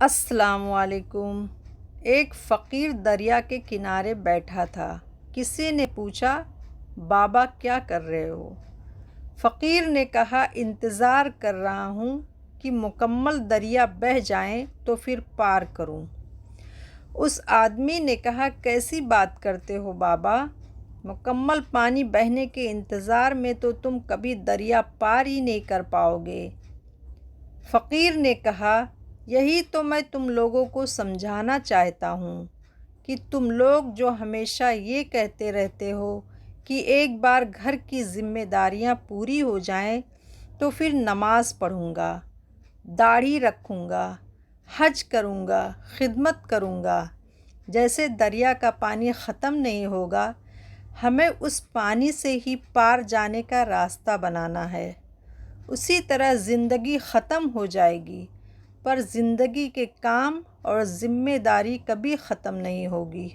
السلام علیکم۔ ایک فقیر دریا کے کنارے بیٹھا تھا۔ کسی نے پوچھا، بابا کیا کر رہے ہو؟ فقیر نے کہا، انتظار کر رہا ہوں کہ مکمل دریا بہہ جائیں تو پھر پار کروں۔ اس آدمی نے کہا، کیسی بات کرتے ہو بابا؟ مکمل پانی بہنے کے انتظار میں تو تم کبھی دریا پار ہی نہیں کر پاؤ گے۔ فقیر نے کہا، یہی تو میں تم لوگوں کو سمجھانا چاہتا ہوں کہ تم لوگ جو ہمیشہ یہ کہتے رہتے ہو کہ ایک بار گھر کی ذمہ داریاں پوری ہو جائیں تو پھر نماز پڑھوں گا، داڑھی رکھوں گا، حج کروں گا، خدمت کروں گا، جیسے دریا کا پانی ختم نہیں ہوگا، ہمیں اس پانی سے ہی پار جانے کا راستہ بنانا ہے۔ اسی طرح زندگی ختم ہو جائے گی، پر زندگی کے کام اور ذمہ داری کبھی ختم نہیں ہوگی۔